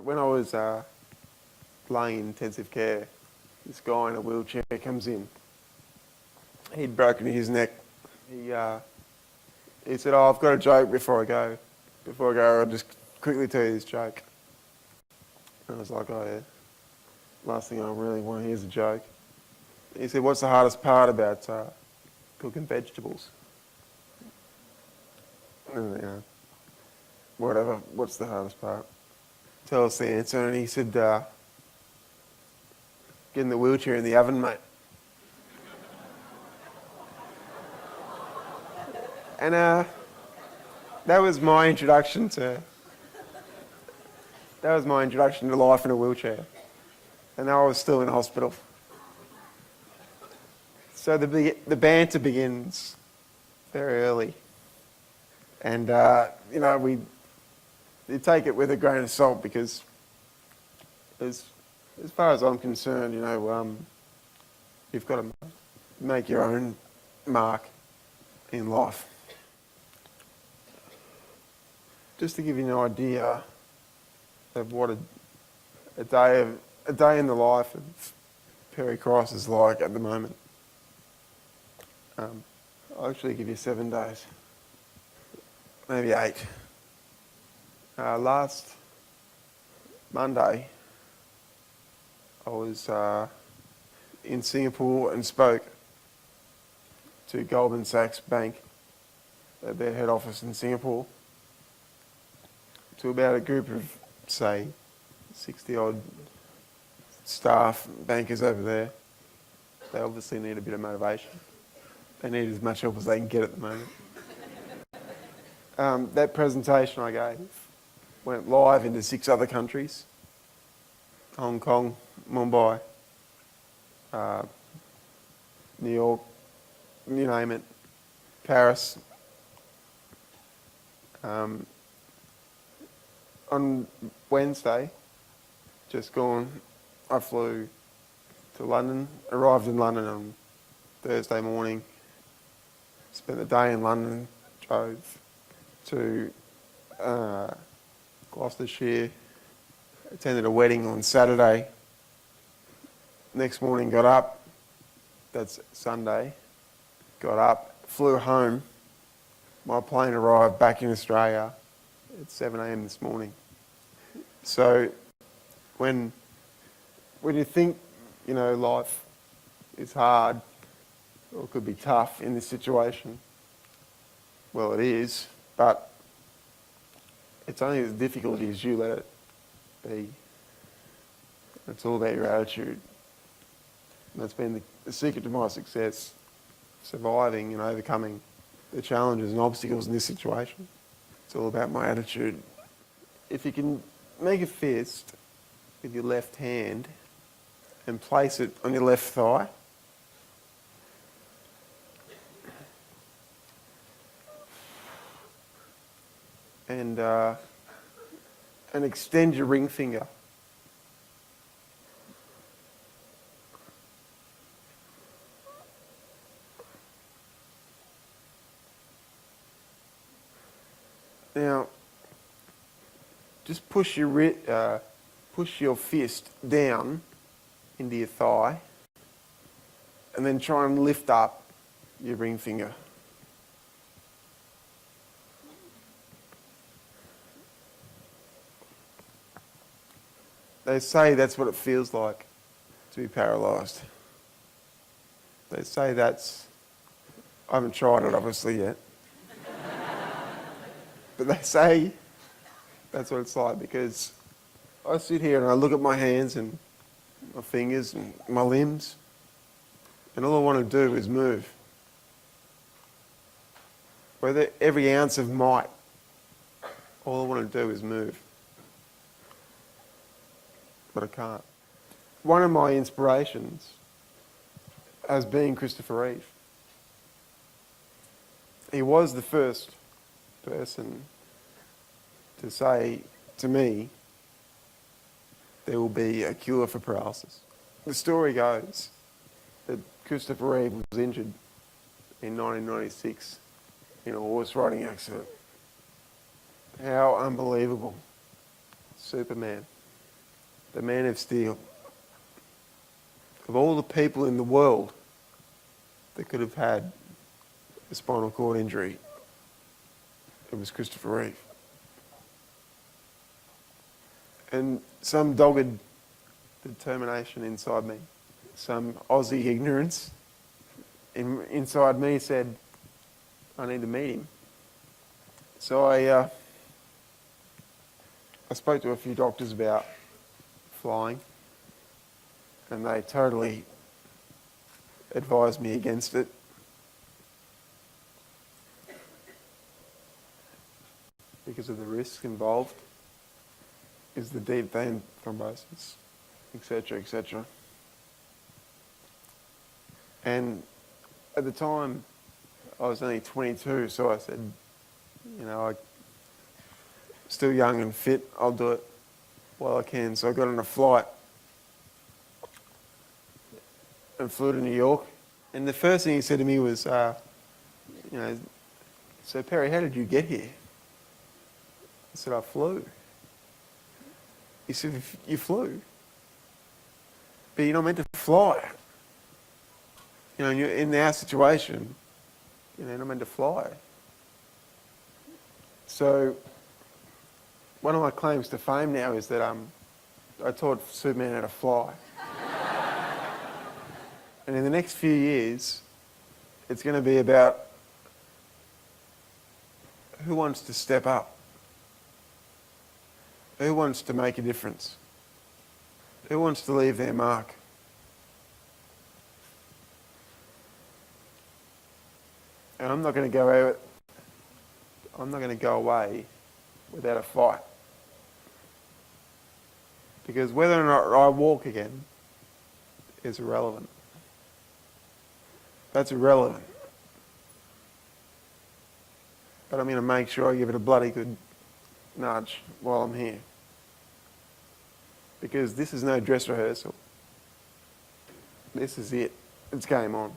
When I was laying in intensive care, this guy in a wheelchair comes in. He'd broken his neck. He said, "Oh, I've got a joke before I go. Before I go, I'll just quickly tell you this joke." And I was like, "Oh yeah, last thing I really want to hear is a joke." He said, "What's the hardest part about cooking vegetables?" And, whatever, what's the hardest part? Tell us the answer. And he said, "Getting the wheelchair in the oven, mate." And that was my introduction to life in a wheelchair. And I was still in hospital. So the banter begins very early. And, you take it with a grain of salt because as far as I'm concerned, you've got to make your own mark in life. Just to give you an idea of what a day in the life of Perry Cross is like at the moment. I'll actually give you 7 days, maybe 8. Last Monday, I was in Singapore and spoke to Goldman Sachs Bank at their head office in Singapore, to about a group of, say, 60-odd staff, bankers over there. They obviously need a bit of motivation. They need as much help as they can get at the moment. That presentation I gave went live into 6 other countries: Hong Kong, Mumbai, New York, you name it, Paris. On Wednesday, just gone, I flew to London, arrived in London on Thursday morning, spent the day in London, drove to Gloucestershire, attended a wedding on Saturday. Next morning got up, that's Sunday, got up, flew home. My plane arrived back in Australia at 7 a.m. this morning. So when you think, life is hard or could be tough in this situation, well, it is, but it's only as difficult as you let it be. It's all about your attitude. And that's been the secret to my success, surviving and overcoming the challenges and obstacles in this situation. It's all about my attitude. If you can make a fist with your left hand and place it on your left thigh, and extend your ring finger. Now, just push your fist down into your thigh, and then try and lift up your ring finger. They say that's what it feels like to be paralysed. They say I haven't tried it obviously yet, but they say that's what it's like, because I sit here and I look at my hands and my fingers and my limbs, and all I want to do is move. With every ounce of might, all I want to do is move. But I can't. One of my inspirations has been Christopher Reeve. He was the first person to say to me, there will be a cure for paralysis. The story goes that Christopher Reeve was injured in 1996 in a horse riding accident. How unbelievable. Superman. the man of steel. Of all the people in the world that could have had a spinal cord injury, it was Christopher Reeve. And some dogged determination inside me, some Aussie ignorance inside me said, I need to meet him. So I spoke to a few doctors about flying, and they totally advised me against it. Because of the risks involved, is the deep vein thrombosis, etc., etc. And at the time, I was only 22, so I said, I'm still young and fit, I'll do it while I can. So I got on a flight and flew to New York. And the first thing he said to me was, so Perry, how did you get here? I said, I flew. He said, you flew? But you're not meant to fly. You're in our situation, you're not meant to fly. So one of my claims to fame now is that I taught Superman how to fly. And in the next few years, it's going to be about who wants to step up? Who wants to make a difference? Who wants to leave their mark? And I'm not going to go away without a fight. Because whether or not I walk again is irrelevant. That's irrelevant. But I'm going to make sure I give it a bloody good nudge while I'm here. Because this is no dress rehearsal. This is it. It's game on.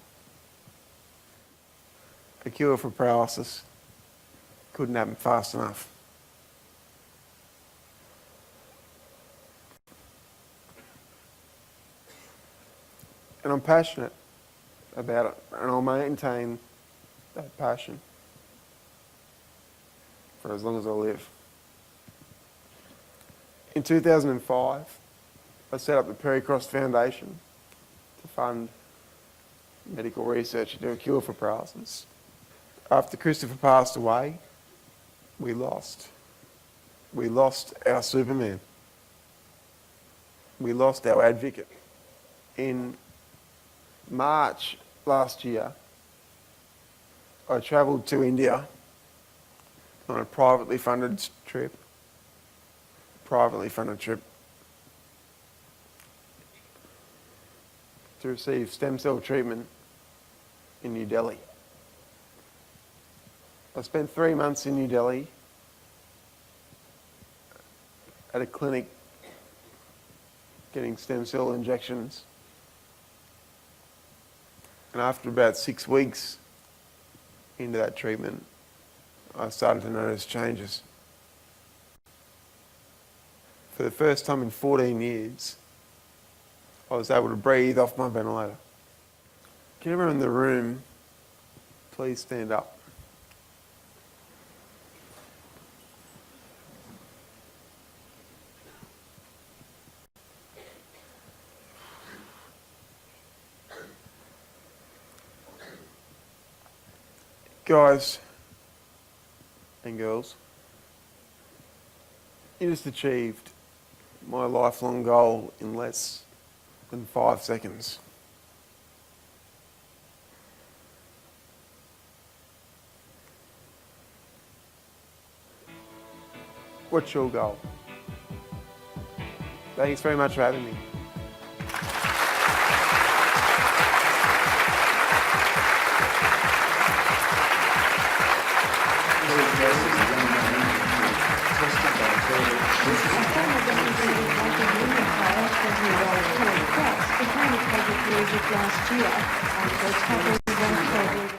A cure for paralysis couldn't happen fast enough. And I'm passionate about it, and I'll maintain that passion for as long as I live. In 2005, I set up the Perry Cross Foundation to fund medical research to do a cure for paralysis. After Christopher passed away, we lost our Superman. We lost our advocate. In March last year, I travelled to India on a privately funded trip to receive stem cell treatment in New Delhi. I spent 3 months in New Delhi at a clinic getting stem cell injections. And after about 6 weeks into that treatment, I started to notice changes. For the first time in 14 years, I was able to breathe off my ventilator. Can everyone in the room please stand up? Guys and girls, you just achieved my lifelong goal in less than 5 seconds. What's your goal? Thanks very much for having me. Last year, and the